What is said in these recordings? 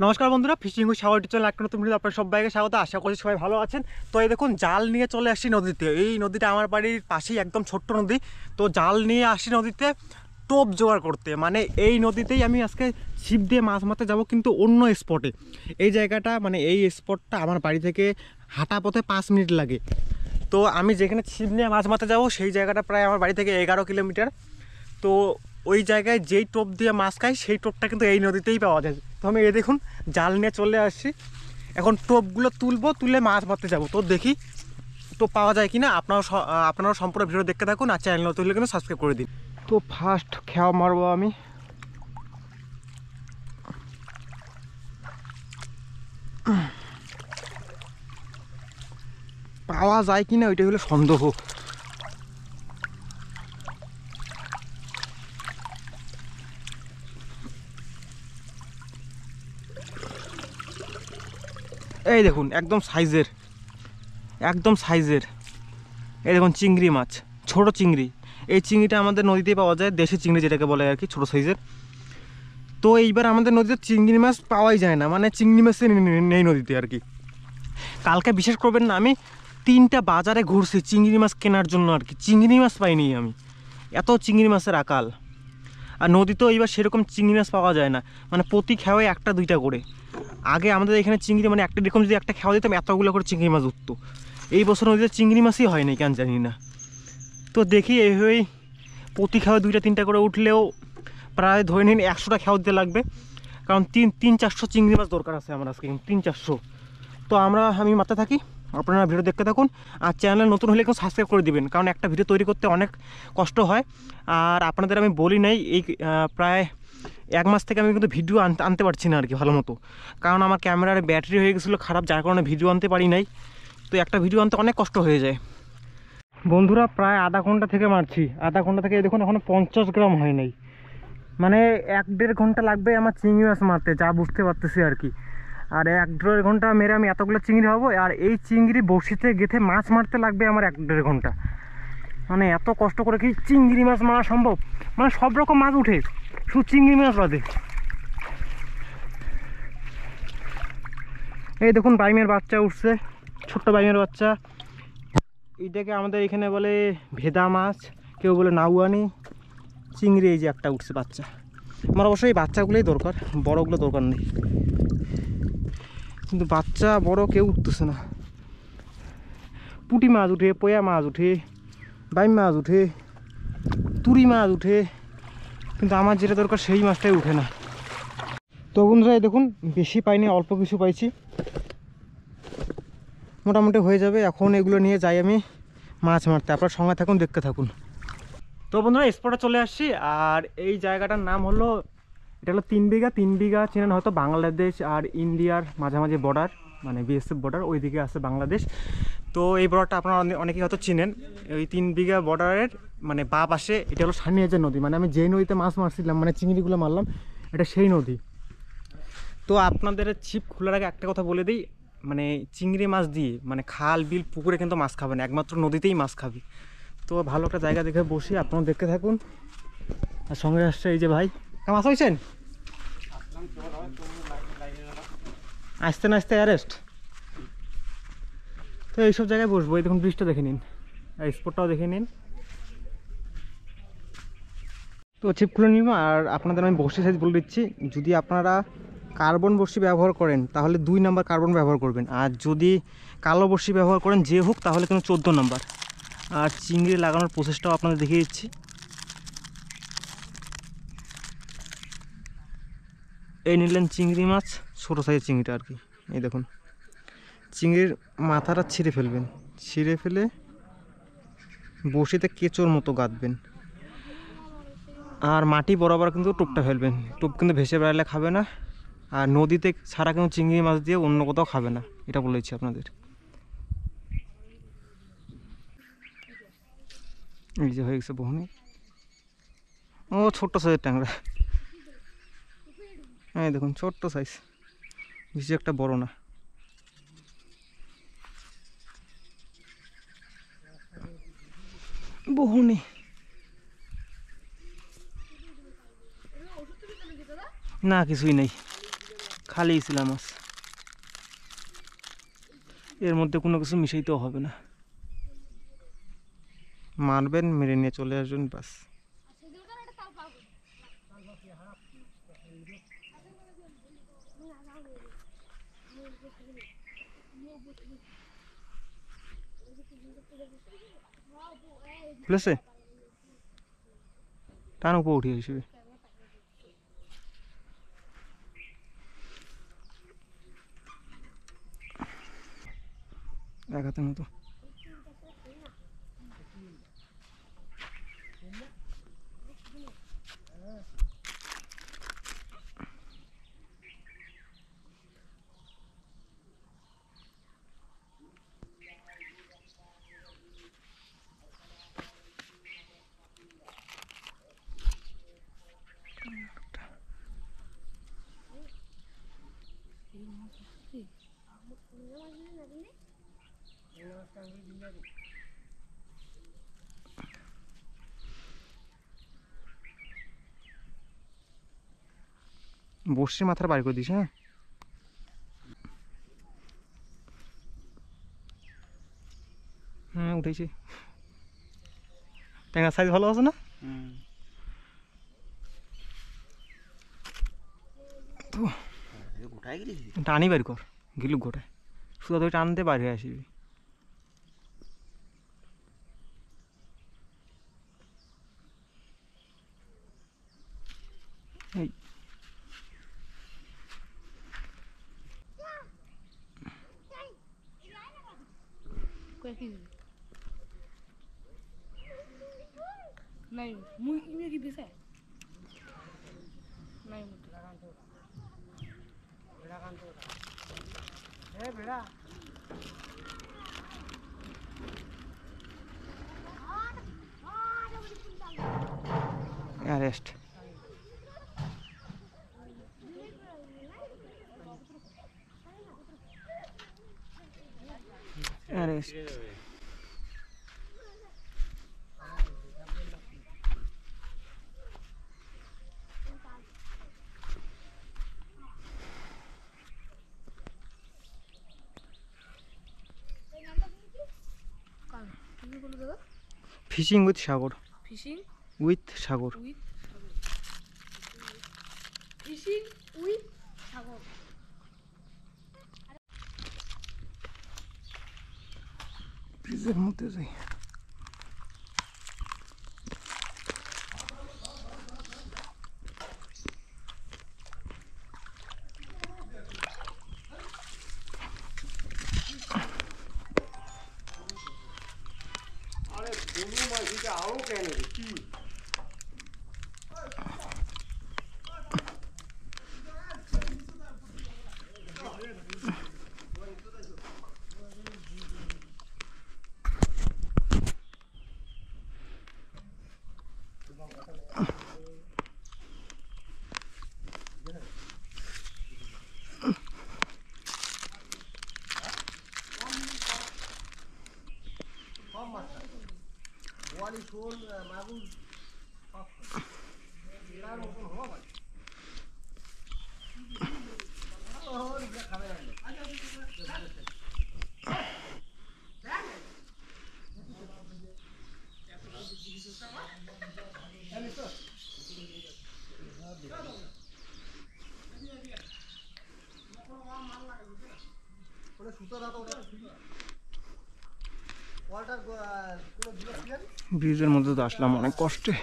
নমস্কার বন্ধুরা, fishing with Sagar channel একটা নতুন ভিডিও আপনার সবাইকে স্বাগত। আশা করছি সবাই ভালো আছেন। তো এই দেখুন, জাল নিয়ে চলে আসছি নদীতে। এই নদীটা আমার বাড়ির পাশেই, একদম ছোট্ট নদী। তো জাল নিয়ে আসি নদীতে টোপ জোগাড় করতে। মানে এই নদীতেই আমি আজকে ছিপ দিয়ে মাছ মারতে যাব, কিন্তু অন্য স্পটে। এই জায়গাটা মানে এই স্পটটা আমার বাড়ি থেকে হাঁটা পথে 5 মিনিট লাগে। তো আমি যেখানে ছিপ নিয়ে মাছ মারতে যাব সেই জায়গাটা প্রায় আমার বাড়ি থেকে 11 কিলোমিটার। তো ওই জায়গায় যেই টোপ দিয়ে মাছ খাই সেই টোপটা কিন্তু এই নদীতেই পাওয়া যায়। তো আমি এই দেখুন জাল নিয়ে চলে আসছি, এখন টোপগুলো তুলবো, তুলে মাছ মারতে যাবো। তো দেখি টোপ পাওয়া যায় কিনা। আপনারাও সম্পূর্ণ ভিডিও দেখতে থাকুন, আর চ্যানেল নতুন হলে কিন্তু সাবস্ক্রাইব করে দিন। তো ফার্স্ট খেয়া মারবো আমি। পাওয়া যায় কিনা ওইটাই হলো সন্দেহ। এই দেখুন একদম সাইজের, একদম সাইজের। এই দেখুন চিংড়ি মাছ, ছোট চিংড়ি। এই চিংড়িটা আমাদের নদীতেই পাওয়া যায়, দেশি চিংড়ি যেটাকে বলে আর কি, ছোটো সাইজের। তো এইবার আমাদের নদীতে চিংড়ি মাছ পাওয়াই যায় না, মানে চিংড়ি মাছই নেই নদীতে আর কি। কালকে বিশ্বাস করবেন না, আমি 3টা বাজারে ঘুরছি চিংড়ি মাছ কেনার জন্য আর কি, চিংড়ি মাছ পাইনি আমি। এত চিংড়ি মাছের আকাল। আর নদীতেও এইবার সেরকম চিংড়ি মাছ পাওয়া যায় না, মানে প্রতি খেয়ায় 1-2টা করে। আগে আমাদের এখানে চিংড়ি মানে একটা এরকম যদি একটা খেয়া দিতাম এতগুলো করে চিংড়ি মাছ উঠতো। এই বছর নদীতে চিংড়ি মাছই হয়নি, কেন জানি না। তো দেখি এইভাবেই প্রতি খেয়ায় 2-3টা করে উঠলেও প্রায় ধরে নিন 100টা খেয়াও দিতে লাগবে, কারণ 300-400 চিংড়ি মাছ দরকার আছে আমার আজকে, 300-400। তো আমি মাথায় থাকি, আপনারা ভিডিও দেখতে থাকুন। আর চ্যানেল নতুন হলে একটু সাবস্ক্রাইব করে দিবেন, কারণ একটা ভিডিও তৈরি করতে অনেক কষ্ট হয়। আর আপনাদের আমি বলি নাই, এই প্রায় 1 মাস থেকে আমি কিন্তু ভিডিও আনতে পারছি না আর কি ভালো মতো, কারণ আমার ক্যামেরার ব্যাটারি হয়ে গেছিলো খারাপ, যার কারণে ভিডিও আনতে পারি নাই। তো একটা ভিডিও আনতে অনেক কষ্ট হয়ে যায়। বন্ধুরা প্রায় আধা ঘন্টা থেকে মারছি, আধা ঘন্টা থেকে দেখুন এখনও 50 গ্রাম হয় নাই। মানে 1-1.5 ঘন্টা লাগবে আমার চিংড়ি মাছ মারতে, যা বুঝতে পারতেছি আর কি। আর 1-1.5 ঘন্টা মেরে আমি এতগুলো চিংড়ি হবো, আর এই চিংড়ি বড়শিতে গেঁথে মাছ মারতে লাগবে আমার 1-1.5 ঘন্টা। মানে এত কষ্ট করে কি চিংড়ি মাছ মারা সম্ভব? মানে সব রকম মাছ উঠে, শুধু চিংড়ি মাছ বাদে। এই দেখুন বাইমের বাচ্চা উঠছে, ছোট্ট বাইমের বাচ্চা। এইটাকে আমাদের এখানে বলে ভেদা মাছ, কেউ বলে নাউয়ানি। চিংড়ি এই যে একটা উঠছে বাচ্চা। আমার অবশ্যই এই বাচ্চাগুলোই দরকার, বড়গুলো দরকার নেই। কিন্তু বাচ্চা বড় কেউ উঠতেছে না। পুঁটি মাছ উঠে, পয়া মাছ উঠে, বাইম মাছ উঠে, তুরি মাছ উঠে, কিন্তু আমার যেটা দরকার সেই মাছটাই উঠে না। তো বন্ধুরা এই দেখুন বেশি পাইনি, অল্প কিছু পাইছি, মোটামুটি হয়ে যাবে। এখন এগুলো নিয়ে যাই আমি মাছ মারতে। আপনার সঙ্গে থাকুন, দেখতে থাকুন। তো বন্ধুরা স্পটে চলে আসছি, আর এই জায়গাটার নাম হলো, এটা হলো 3 বিঘা। 3 বিঘা চেনেন হয়তো, বাংলাদেশ আর ইন্ডিয়ার মাঝামাঝি বর্ডার, মানে বিএসএফ বর্ডার, ওইদিকে আছে বাংলাদেশ। তো এই বর্ডারটা আপনারা অনেকেই হয়তো চিনেন। ওই 3 বিঘা বর্ডারের মানে বাঁ পাশে এটা হলো সানিয়াজের নদী, মানে আমি যেই নদীতে মাছ মারছিলাম, মানে চিংড়িগুলো মারলাম, এটা সেই নদী। তো আপনাদের ছিপ খোলার আগে একটা কথা বলে দিই, মানে চিংড়ি মাছ দিয়ে মানে খাল বিল পুকুরে কিন্তু মাছ খাবেন, একমাত্র নদীতেই মাছ খাবি। তো ভালো একটা জায়গা দেখে বসি, আপনারা দেখতে থাকুন। আর সঙ্গে আসছে এই যে ভাই। মাছ হয়েছেন? আসতে না আসতে অ্যারেস্ট। তো এইসব জায়গায় বসবো। এই দেখুন ব্রিজটা দেখে নিন, আর স্পটটাও দেখে নিন। তো ছিপ খুলে নিব, আর আপনাদের আমি বড়শি সাইজ বলে দিচ্ছি। যদি আপনারা কার্বন বড়শি ব্যবহার করেন তাহলে 2 নাম্বার কার্বন ব্যবহার করবেন, আর যদি কালো বড়শি ব্যবহার করেন যে হোক তাহলে কিন্তু 14 নাম্বার। আর চিংড়ি লাগানোর প্রসেসটাও আপনাদের দেখিয়ে দিচ্ছি। এই নিলেন চিংড়ি মাছ, ছোটো সাইজের চিংড়িটা আর কি। এই দেখুন চিংড়ির মাথাটা ছিঁড়ে ফেলবেন, ছিঁড়ে ফেলে বড়শিতে কেঁচোর মতো গাঁথবেন। আর মাটি বরাবর কিন্তু টোপটা ফেলবেন, টোপ কিন্তু ভেসে বেড়ালে খাবে না। আর নদীতে ছাড়া কিন্তু চিংড়ি মাছ দিয়ে অন্য কোথাও খাবে না, এটা বলেছি আপনাদের। এই যে হয়ে গেছে বহনি। ও ছোট্ট সাইজের ট্যাংরা, হ্যাঁ দেখুন ছোট্ট সাইজ, বেশি একটা বড় না। বহনি না, কিছুই নেই, খালি ইসলাম মাছ, এর মধ্যে কোনো কিছু মিশাইতেও হবে না, মারবেন মেরে নিয়ে চলে আসবেন বাস। বুঝেছে টান উপর উঠিয়ে হিসেবে এক হাতের মতো। বসির মাথার বাড়ি করে দিস। হ্যাঁ হ্যাঁ উঠেছি, ট্যাংরার সাইজ ভালো আছে না? টানি বাড়ি কর গিলুক গোটায়, শুধু তুই টানতে বাড়ি হয়ে আসবি। এই नहीं मुझे की बेसा नहीं मुझे बेड़ा कान तो ए बेड़ा arrest, arrest. Fishing with Sagar, fishing with Sagar. Fishing with Sagar ব্রিজের মধ্যে যাই। ব্রিজের মধ্যে তো আসলাম অনেক কষ্টে।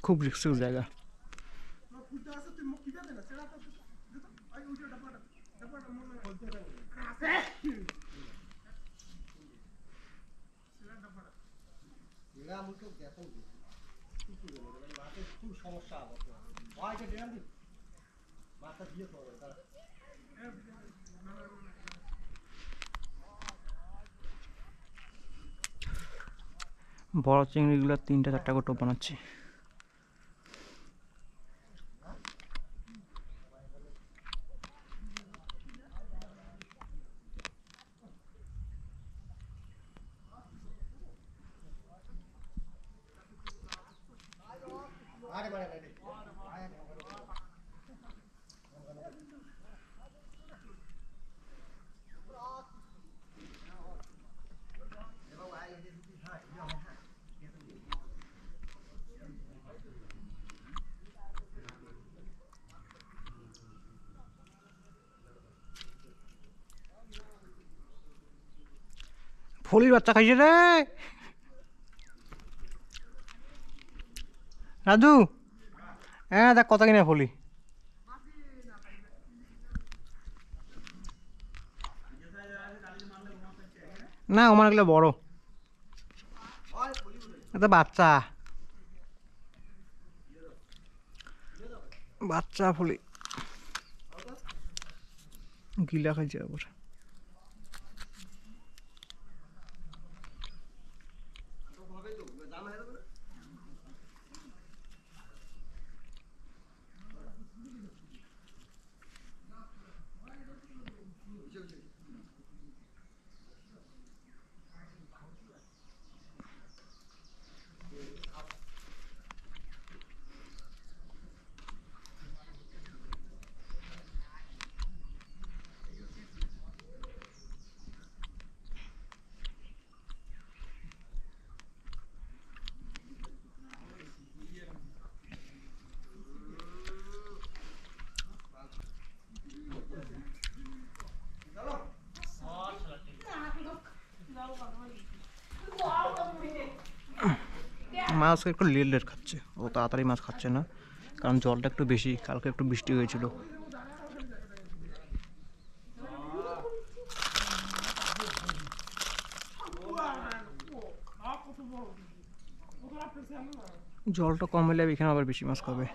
খুব রিস্কের জায়গা। বড় চিংড়িগুলো 3-4টা করে টোপ বানাচ্ছি। ফলির বাচ্চা খাইছে রে রাজু। হ্যাঁ দেখ কত কিনে ফলি। না আমার এগুলো বড়, এটা বাচ্চা বাচ্চা ফলি গিলা খাইছে আবার। মাছ একটু লেট লেট খাচ্ছে, ও তাড়াতাড়ি মাছ খাচ্ছে না কারণ জলটা একটু বেশি, কালকে একটু বৃষ্টি হয়েছিল। জলটা কম হলে এখানে আবার বেশি মাছ খাবে।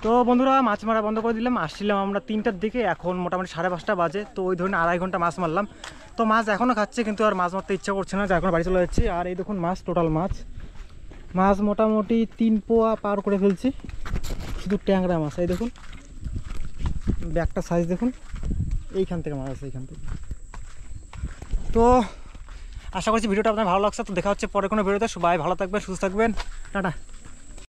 তো বন্ধুরা মাছ মারা বন্ধ করে দিলাম, আসছিলাম আমরা 3টার দিকে, এখন মোটামুটি 5:30 বাজে। তো ওই ধরুন 2.5 ঘন্টা মাছ মারলাম। তো মাছ এখনও খাচ্ছে কিন্তু আর মাছ মারতে ইচ্ছা করছে না, যার এখন বাড়ি চলে যাচ্ছি। আর এই দেখুন মাছ, টোটাল মাছ মোটামুটি 3 পোয়া পার করে ফেলছি, শুধু ট্যাংরা মাছ। এই দেখুন ব্যাগটা সাইজ দেখুন, এইখান থেকে মাছ আছে, এইখান থেকে। তো আশা করছি ভিডিওটা আপনার ভালো লাগছে। তো দেখা হচ্ছে পরে কোনো ভিডিওতে। সবাই ভালো থাকবেন, সুস্থ থাকবেন, টাটা।